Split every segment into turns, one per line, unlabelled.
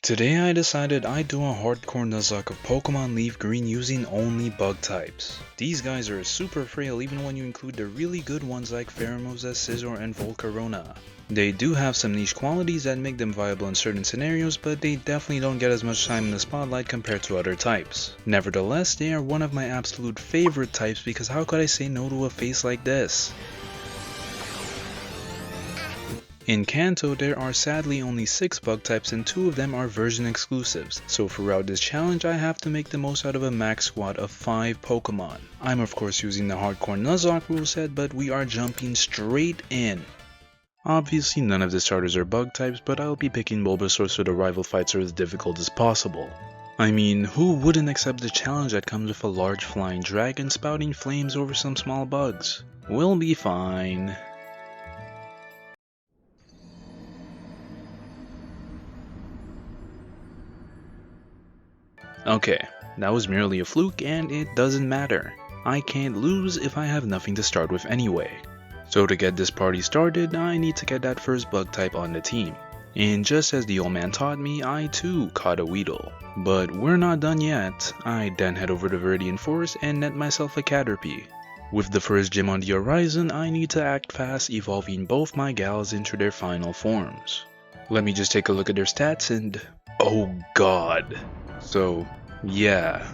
Today I decided I'd do a hardcore Nuzlocke of Pokemon LeafGreen using only bug types. These guys are super frail even when you include the really good ones like Pheromosa, Scizor, and Volcarona. They do have some niche qualities that make them viable in certain scenarios, but they definitely don't get as much time in the spotlight compared to other types. Nevertheless, they are one of my absolute favorite types because how could I say no to a face like this? In Kanto, there are sadly only 6 bug types and 2 of them are version exclusives, so throughout this challenge I have to make the most out of a max squad of 5 Pokemon. I'm of course using the Hardcore Nuzlocke Ruleset, but we are jumping straight in. Obviously none of the starters are bug types, but I'll be picking Bulbasaur so the rival fights are as difficult as possible. I mean, who wouldn't accept the challenge that comes with a large flying dragon spouting flames over some small bugs? We'll be fine. Okay, that was merely a fluke and it doesn't matter. I can't lose if I have nothing to start with anyway. So to get this party started, I need to get that first bug type on the team. And just as the old man taught me, I too caught a Weedle. But we're not done yet. I then head over to Viridian Forest and net myself a Caterpie. With the first gym on the horizon, I need to act fast, evolving both my gals into their final forms. Let me just take a look at their stats and... oh god. So, yeah,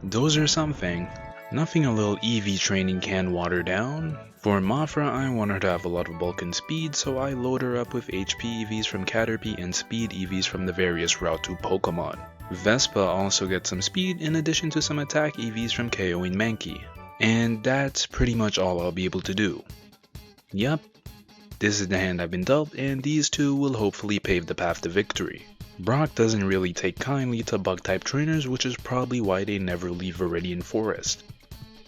those are something. Nothing a little EV training can water down. For Mafra, I want her to have a lot of bulk and speed, so I load her up with HP EVs from Caterpie and speed EVs from the various Route 2 Pokemon. Vespa also gets some speed in addition to some attack EVs from KOing Mankey. And that's pretty much all I'll be able to do. Yup, this is the hand I've been dealt, and these two will hopefully pave the path to victory. Brock doesn't really take kindly to bug-type trainers, which is probably why they never leave Viridian Forest.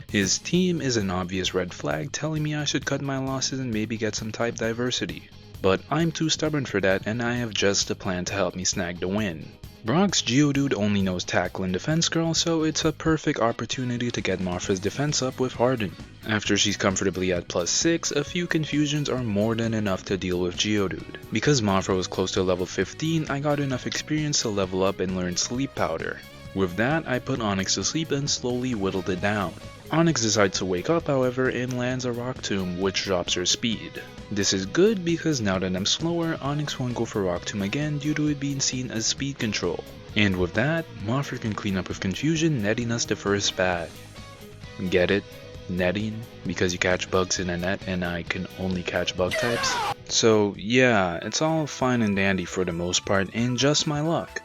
His team is an obvious red flag telling me I should cut my losses and maybe get some type diversity. But I'm too stubborn for that and I have just a plan to help me snag the win. Brock's Geodude only knows Tackle and Defense Girl, so it's a perfect opportunity to get Martha's defense up with Harden. After she's comfortably at +6, a few confusions are more than enough to deal with Geodude. Because Martha was close to level 15, I got enough experience to level up and learn Sleep Powder. With that, I put Onix to sleep and slowly whittled it down. Onix decides to wake up however and lands a Rock Tomb, which drops her speed. This is good because now that I'm slower, Onix won't go for Rock Tomb again due to it being seen as speed control. And with that, Martha can clean up with confusion, netting us the first bag. Get it? Netting? Because you catch bugs in a net and I can only catch bug types? So yeah, it's all fine and dandy for the most part and just my luck.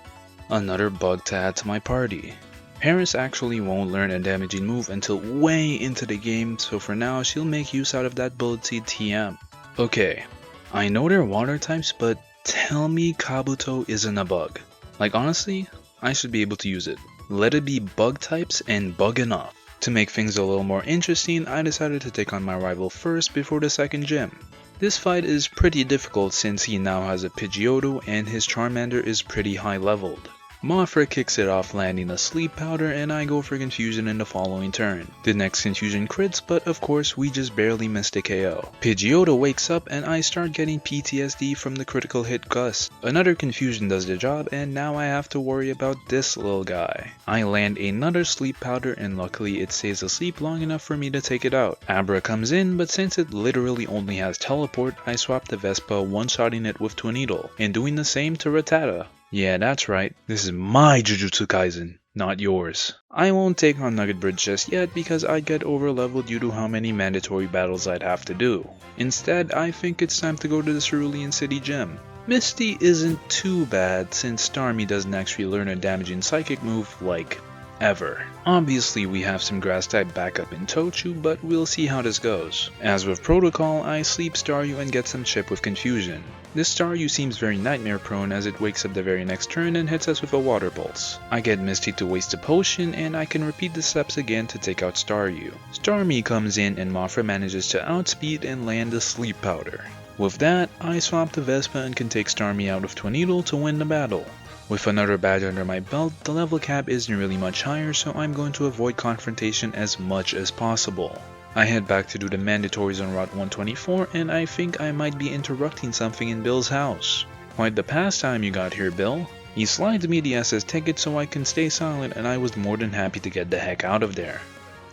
Another bug to add to my party. Paris actually won't learn a damaging move until way into the game, so for now she'll make use out of that Bullet Seed TM. Okay, I know they're water types, but tell me Kabuto isn't a bug. Like honestly, I should be able to use it. Let it be bug types and bug enough. To make things a little more interesting, I decided to take on my rival first before the second gym. This fight is pretty difficult since he now has a Pidgeotto and his Charmander is pretty high leveled. Mafra kicks it off landing a Sleep Powder and I go for Confusion in the following turn. The next Confusion crits, but of course we just barely missed a KO. Pidgeotto wakes up and I start getting PTSD from the critical hit gust. Another Confusion does the job and now I have to worry about this little guy. I land another Sleep Powder and luckily it stays asleep long enough for me to take it out. Abra comes in, but since it literally only has Teleport, I swap the Vespa, one-shotting it with Tornadle and doing the same to Rattata. Yeah, that's right. This is my Jujutsu Kaisen, not yours. I won't take on Nugget Bridge just yet because I'd get overleveled due to how many mandatory battles I'd have to do. Instead, I think it's time to go to the Cerulean City gym. Misty isn't too bad since Starmie doesn't actually learn a damaging psychic move like ever. Obviously we have some grass type backup in Tochu, but we'll see how this goes. As with Protocol, I sleep Staryu and get some chip with Confusion. This Staryu seems very nightmare prone as it wakes up the very next turn and hits us with a Water Pulse. I get Misty to waste a potion and I can repeat the steps again to take out Staryu. Starmie comes in and Mafra manages to outspeed and land a Sleep Powder. With that, I swap the Vespa and can take Starmie out with Tornadle to win the battle. With another badge under my belt, the level cap isn't really much higher, so I'm going to avoid confrontation as much as possible. I head back to do the mandatories on Route 124 and I think I might be interrupting something in Bill's house. Quite the pastime you got here, Bill. He slides me the SS ticket so I can stay silent, and I was more than happy to get the heck out of there.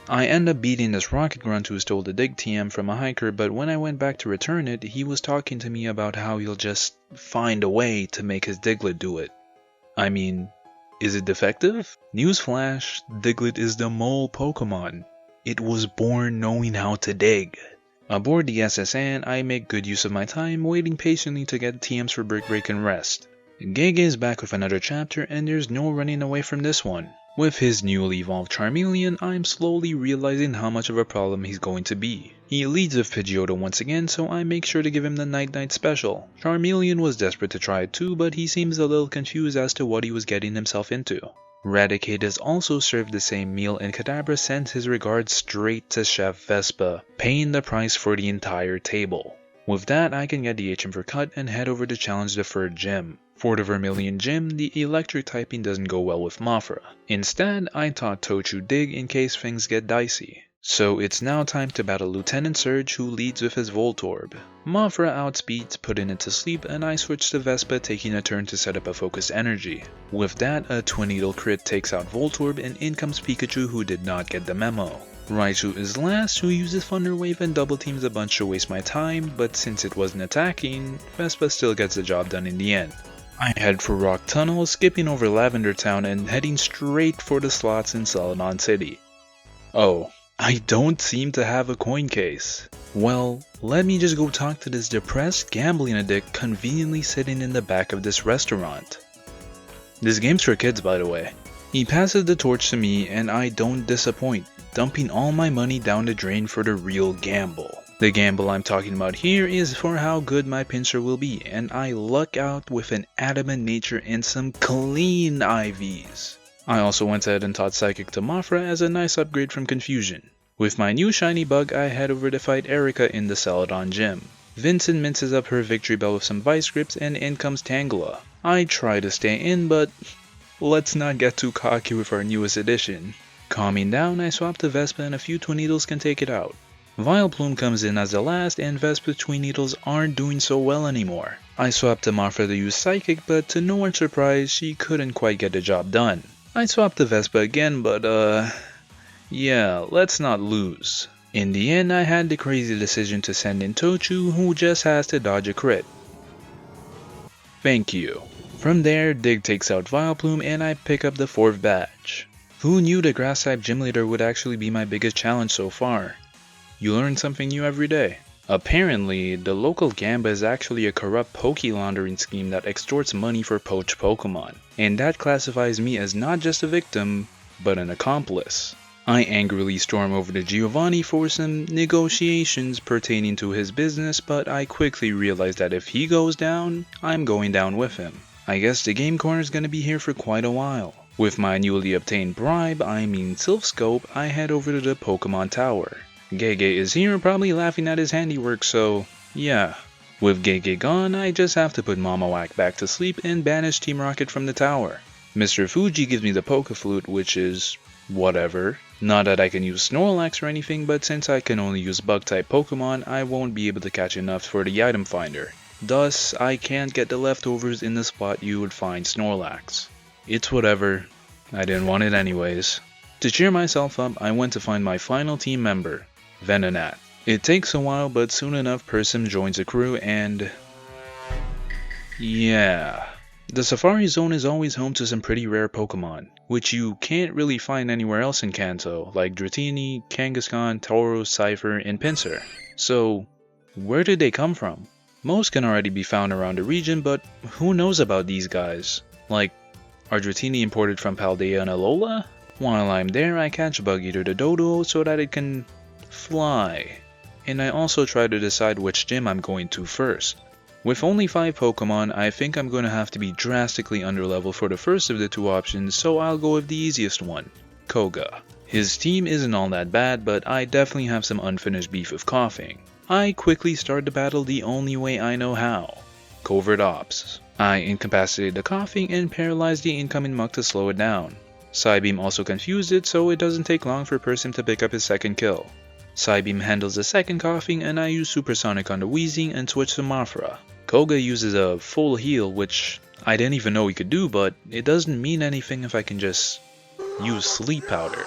I end up beating this rocket grunt who stole the dig TM from a hiker, but when I went back to return it, he was talking to me about how he'll just find a way to make his Diglett do it. I mean, is it defective? Newsflash, Diglett is the mole Pokemon. It was born knowing how to dig. Aboard the SSN, I make good use of my time, waiting patiently to get TMs for Brick Break and rest. Gege is back with another chapter, and there's no running away from this one. With his newly evolved Charmeleon, I'm slowly realizing how much of a problem he's going to be. He leads with Pidgeotto once again, so I make sure to give him the Night-Night special. Charmeleon was desperate to try it too, but he seems a little confused as to what he was getting himself into. Raticate is also served the same meal, and Kadabra sends his regards straight to Chef Vespa, paying the price for the entire table. With that, I can get the HM for cut and head over to challenge the third gym. For the Vermilion gym, the electric typing doesn't go well with Mafra. Instead, I taught Tochu Dig in case things get dicey. So it's now time to battle Lieutenant Surge, who leads with his Voltorb. Mafra outspeeds, putting it to sleep, and I switch to Vespa, taking a turn to set up a focused energy. With that, a Twin Needle crit takes out Voltorb, and in comes Pikachu, who did not get the memo. Raichu is last, who uses Thunder Wave and double teams a bunch to waste my time, but since it wasn't attacking, Vespa still gets the job done in the end. I head for Rock Tunnel, skipping over Lavender Town and heading straight for the slots in Saffron City. Oh, I don't seem to have a coin case. Well, let me just go talk to this depressed gambling addict conveniently sitting in the back of this restaurant. This game's for kids, by the way. He passes the torch to me and I don't disappoint, dumping all my money down the drain for the real gamble. The gamble I'm talking about here is for how good my pincer will be, and I luck out with an adamant nature and some clean IVs. I also went ahead and taught Psychic to Mafra as a nice upgrade from Confusion. With my new shiny bug, I head over to fight Erika in the Celadon gym. Vincent minces up her victory bell with some Vice Grips, and in comes Tangela. I try to stay in, but let's not get too cocky with our newest addition. Calming down, I swap to Vespa and a few Twin Needles can take it out. Vileplume comes in as the last, and Vespa's Twin Needles aren't doing so well anymore. I swap to Mafra to use Psychic, but to no one's surprise, she couldn't quite get the job done. I swap to Vespa again, but yeah, let's not lose. In the end, I had the crazy decision to send in Tochu, who just has to dodge a crit. Thank you. From there, Dig takes out Vileplume and I pick up the 4th badge. Who knew the Grass-type gym leader would actually be my biggest challenge so far? You learn something new every day. Apparently, the local Gamba is actually a corrupt Poke laundering scheme that extorts money for poached Pokemon, and that classifies me as not just a victim, but an accomplice. I angrily storm over to Giovanni for some negotiations pertaining to his business, but I quickly realize that if he goes down, I'm going down with him. I guess the game corner is gonna be here for quite a while. With my newly obtained bribe, Sylph Scope, I head over to the Pokemon Tower. Gege is here, probably laughing at his handiwork, so yeah. With Gege gone, I just have to put Mamawack back to sleep and banish Team Rocket from the tower. Mr. Fuji gives me the Pokeflute, which is whatever. Not that I can use Snorlax or anything, but since I can only use Bug-type Pokemon, I won't be able to catch enough for the item finder. Thus, I can't get the leftovers in the spot you would find Snorlax. It's whatever. I didn't want it anyways. To cheer myself up, I went to find my final team member, Venonat. It takes a while, but soon enough Persim joins the crew and yeah. The Safari Zone is always home to some pretty rare Pokemon, which you can't really find anywhere else in Kanto, like Dratini, Kangaskhan, Tauros, Cypher, and Pinsir. So, where did they come from? Most can already be found around the region, but who knows about these guys? Like, are Dratini imported from Paldea and Alola? While I'm there, I catch Bug-Eater the Dodo so that it can fly. And I also try to decide which gym I'm going to first. With only 5 Pokemon, I think I'm going to have to be drastically underleveled for the first of the 2 options, so I'll go with the easiest one, Koga. His team isn't all that bad, but I definitely have some unfinished beef with coughing. I quickly start the battle the only way I know how, Covert Ops. I incapacitate the coughing and paralyze the incoming Muk to slow it down. Psybeam also confused it, so it doesn't take long for Persim to pick up his second kill. Psybeam handles the second coughing and I use Supersonic on the wheezing and switch to Mafra. Koga uses a full heal, which I didn't even know we could do, but it doesn't mean anything if I can just use sleep powder.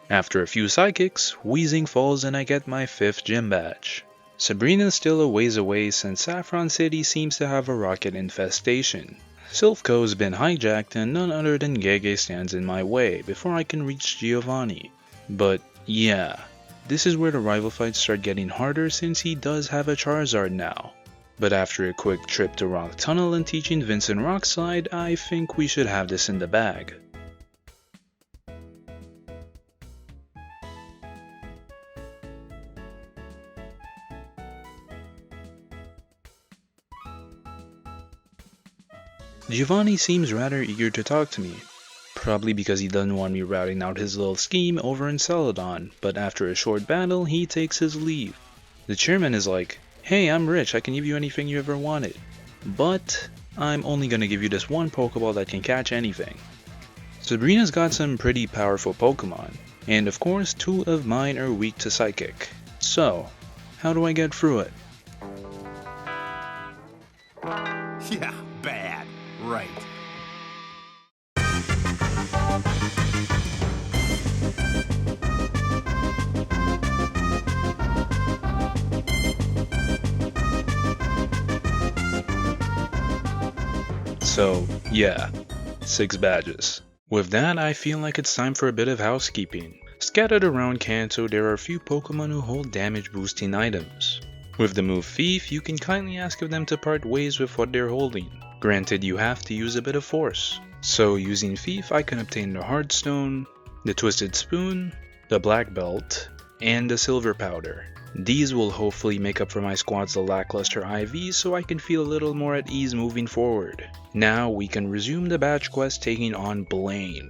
After a few psychics, Wheezing falls and I get my 5th gym badge. Sabrina's still a ways away since Saffron City seems to have a rocket infestation. Silphco's been hijacked and none other than Gege stands in my way before I can reach Giovanni. But yeah, this is where the rival fights start getting harder since he does have a Charizard now. But after a quick trip to Rock Tunnel and teaching Vincent Rock Slide, I think we should have this in the bag. Giovanni seems rather eager to talk to me, probably because he doesn't want me routing out his little scheme over in Celadon, but after a short battle he takes his leave. The chairman is like, "Hey, I'm rich, I can give you anything you ever wanted, but I'm only gonna give you this one Pokeball that can catch anything." Sabrina's got some pretty powerful Pokemon, and of course 2 of mine are weak to Psychic. So, how do I get through it?
Yeah, bad. Right.
So, yeah, 6 badges. With that, I feel like it's time for a bit of housekeeping. Scattered around Kanto, there are a few Pokemon who hold damage boosting items. With the move Thief, you can kindly ask of them to part ways with what they're holding. Granted, you have to use a bit of force. So using Thief, I can obtain the Heartstone, the Twisted Spoon, the Black Belt, and the Silver Powder. These will hopefully make up for my squad's lackluster IV so I can feel a little more at ease moving forward. Now we can resume the badge quest taking on Blaine.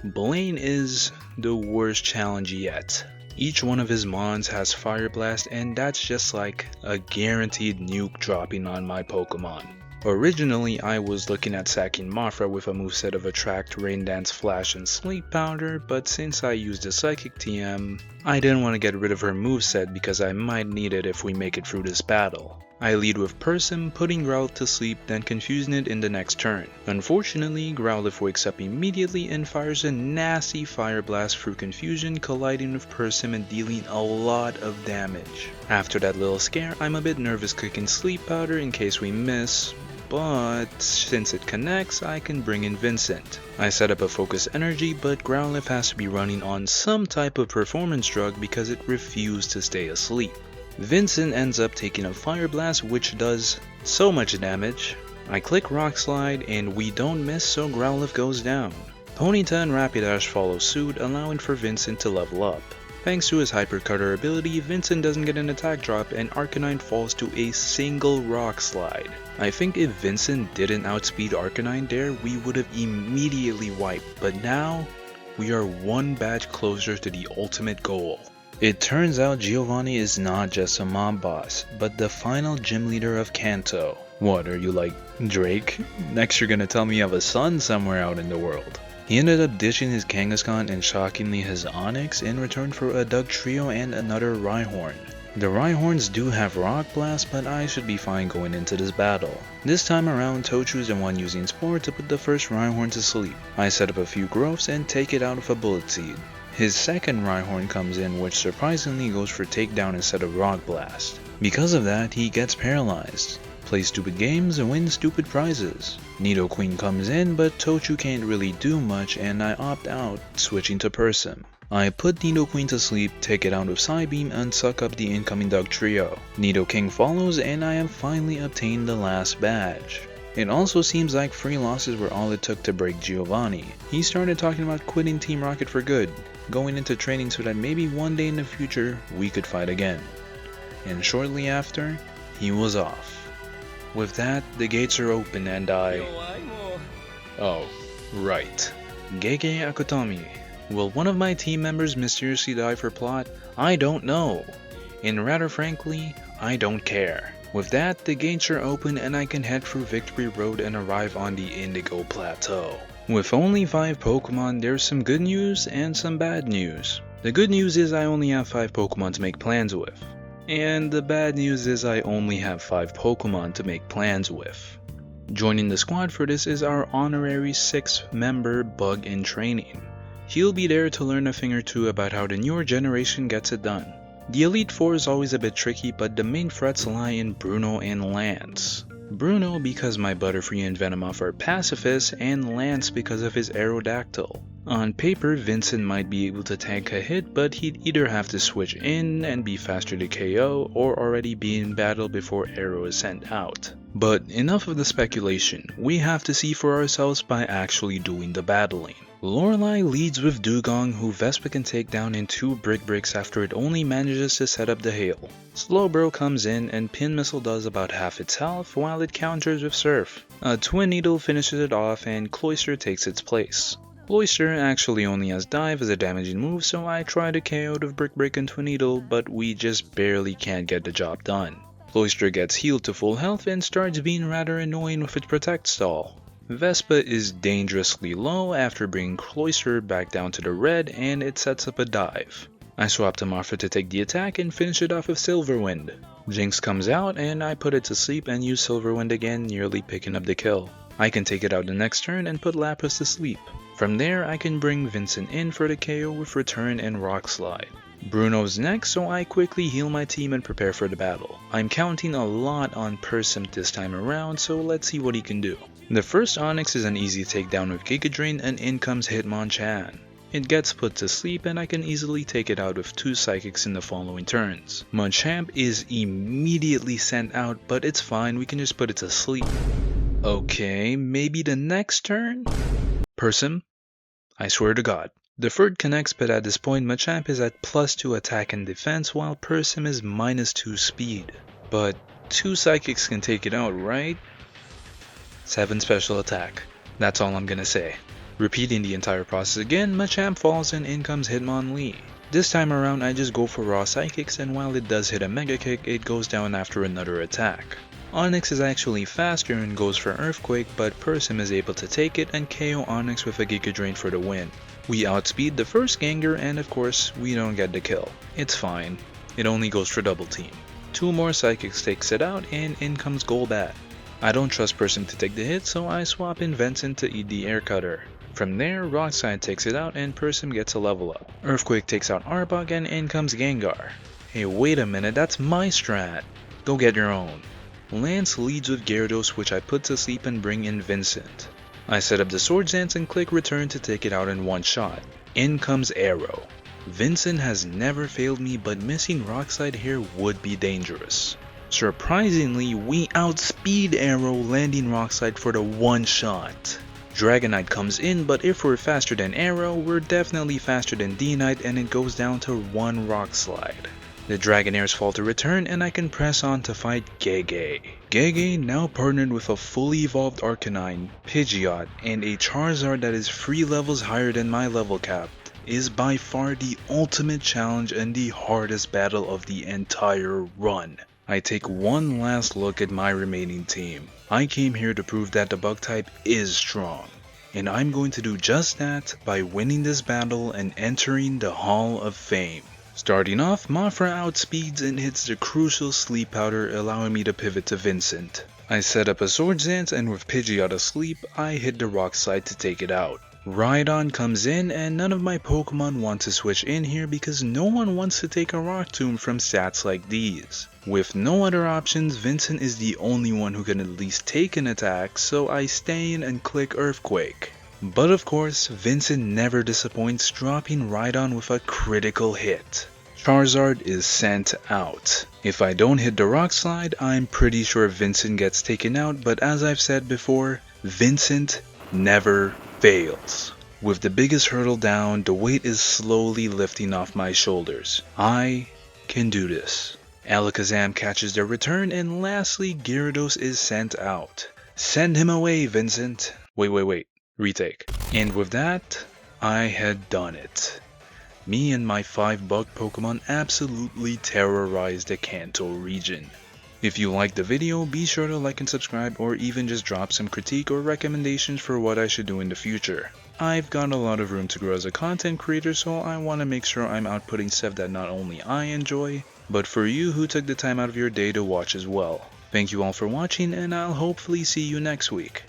Blaine is the worst challenge yet. Each one of his mons has Fire Blast and that's just like a guaranteed nuke dropping on my Pokemon. Originally, I was looking at sacking Mothra with a moveset of Attract, Rain Dance, Flash, and Sleep Powder, but since I used a Psychic TM, I didn't want to get rid of her moveset because I might need it if we make it through this battle. I lead with Persim, putting Growlithe to sleep, then confusing it in the next turn. Unfortunately, Growlithe wakes up immediately and fires a nasty Fire Blast through confusion, colliding with Persim and dealing a lot of damage. After that little scare, I'm a bit nervous clicking Sleep Powder in case we miss, but since it connects, I can bring in Vincent. I set up a Focus Energy, but Growlithe has to be running on some type of performance drug because it refused to stay asleep. Vincent ends up taking a Fire Blast, which does so much damage. I click Rock Slide and we don't miss, so Growlithe goes down. Ponyta and Rapidash follow suit, allowing for Vincent to level up. Thanks to his Hyper Cutter ability, Vincent doesn't get an attack drop and Arcanine falls to a single Rock Slide. I think if Vincent didn't outspeed Arcanine there, we would have immediately wiped, but now we are one badge closer to the ultimate goal. It turns out Giovanni is not just a mob boss, but the final gym leader of Kanto. What, are you like Drake? Next you're gonna tell me you have a son somewhere out in the world. He ended up ditching his Kangaskhan and shockingly his Onix in return for a Dugtrio and another Rhyhorn. The Rhyhorns do have Rock Blast, but I should be fine going into this battle. This time around, Tochu's the one using Spore to put the first Rhyhorn to sleep. I set up a few growths and take it out with a Bullet Seed. His second Rhyhorn comes in, which surprisingly goes for Takedown instead of Rock Blast. Because of that, he gets paralyzed. Play stupid games and win stupid prizes. Nidoqueen comes in, but Tochu can't really do much and I opt out, switching to Persim. I put Nidoqueen to sleep, take it out with Psybeam and suck up the incoming Dugtrio. Nidoking follows and I have finally obtained the last badge. It also seems like 3 losses were all it took to break Giovanni. He started talking about quitting Team Rocket for good, going into training so that maybe one day in the future we could fight again. And shortly after, he was off. With that, the gates are open and Oh, right. Gege Akutomi. Will one of my team members mysteriously die for plot? I don't know. And rather frankly, I don't care. With that, the gates are open and I can head through Victory Road and arrive on the Indigo Plateau. With only 5 Pokemon, there's some good news and some bad news. The good news is I only have 5 Pokemon to make plans with. And the bad news is I only have 5 Pokemon to make plans with. Joining the squad for this is our honorary 6th member, Bug in Training. He'll be there to learn a thing or two about how the newer generation gets it done. The Elite Four is always a bit tricky, but the main threats lie in Bruno and Lance. Bruno because my Butterfree and Venomoth are pacifists, and Lance because of his Aerodactyl. On paper, Vincent might be able to tank a hit, but he'd either have to switch in and be faster to KO, or already be in battle before Arrow is sent out. But enough of the speculation, we have to see for ourselves by actually doing the battling. Lorelei leads with Dugong, who Vespa can take down in 2 Brick Breaks after it only manages to set up the hail. Slowbro comes in and Pin Missile does about half its health while it counters with Surf. A Twin Needle finishes it off and Cloyster takes its place. Cloyster actually only has Dive as a damaging move, so I try to KO with Brick Break and Twin Needle, but we just barely can't get the job done. Cloyster gets healed to full health and starts being rather annoying with its Protect stall. Vespa is dangerously low after bringing Cloyster back down to the red, and it sets up a dive. I swap to Martha to take the attack and finish it off with Silverwind. Jinx comes out and I put it to sleep and use Silverwind again, nearly picking up the kill. I can take it out the next turn and put Lapras to sleep. From there I can bring Vincent in for the KO with Return and Rock Slide. Bruno's next, so I quickly heal my team and prepare for the battle. I'm counting a lot on Persim this time around, so let's see what he can do. The first Onix is an easy takedown with Giga Drain and in comes Hitmonchan. It gets put to sleep and I can easily take it out with 2 Psychics in the following turns. Machamp is immediately sent out, but it's fine, we can just put it to sleep. Okay, maybe the next turn? Persim? I swear to God. The third connects, but at this point Machamp is at +2 attack and defense while Persim is -2 speed. But 2 Psychics can take it out, right? 7 special attack. That's all I'm gonna say. Repeating the entire process again, Machamp falls and in comes Hitmonlee. This time around I just go for raw Psychics, and while it does hit a Mega Kick, it goes down after another attack. Onix is actually faster and goes for Earthquake, but Persim is able to take it and KO Onix with a Giga Drain for the win. We outspeed the first Gengar and of course we don't get the kill. It's fine, it only goes for double team. 2 more Psychics takes it out and in comes Golbat. I don't trust Persim to take the hit, so I swap in Vincent to eat the Air Cutter. From there, Rock Slide takes it out and Persim gets a level up. Earthquake takes out Arbok and in comes Gengar. Hey, wait a minute, that's my strat. Go get your own. Lance leads with Gyarados, which I put to sleep and bring in Vincent. I set up the Swords Dance and click Return to take it out in one shot. In comes Arrow. Vincent has never failed me, but missing Rock Slide here would be dangerous. Surprisingly, we outspeed Arrow, landing Rock Slide for the one shot. Dragonite comes in, but if we're faster than Arrow, we're definitely faster than D-Knight, and it goes down to 1 Rock Slide. The Dragonairs fall to return and I can press on to fight Gege. Gege, now partnered with a fully evolved Arcanine, Pidgeot, and a Charizard that is 3 levels higher than my level cap, is by far the ultimate challenge and the hardest battle of the entire run. I take one last look at my remaining team. I came here to prove that the Bug-type is strong, and I'm going to do just that by winning this battle and entering the Hall of Fame. Starting off, Mothra outspeeds and hits the crucial Sleep Powder, allowing me to pivot to Vincent. I set up a Swords Dance and with Pidgeot asleep, I hit the Rock Slide to take it out. Rhydon comes in and none of my Pokemon want to switch in here because no one wants to take a Rock Tomb from stats like these. With no other options, Vincent is the only one who can at least take an attack, so I stay in and click Earthquake. But of course, Vincent never disappoints, dropping Rhydon with a critical hit. Charizard is sent out. If I don't hit the Rock Slide, I'm pretty sure Vincent gets taken out, but as I've said before, Vincent never fails. With the biggest hurdle down, the weight is slowly lifting off my shoulders. I can do this. Alakazam catches their return, and lastly, Gyarados is sent out. Send him away, Vincent. Wait. Retake. And with that, I had done it. Me and my 5 bug Pokemon absolutely terrorized the Kanto region. If you liked the video, be sure to like and subscribe, or even just drop some critique or recommendations for what I should do in the future. I've got a lot of room to grow as a content creator, so I want to make sure I'm outputting stuff that not only I enjoy, but for you who took the time out of your day to watch as well. Thank you all for watching, and I'll hopefully see you next week.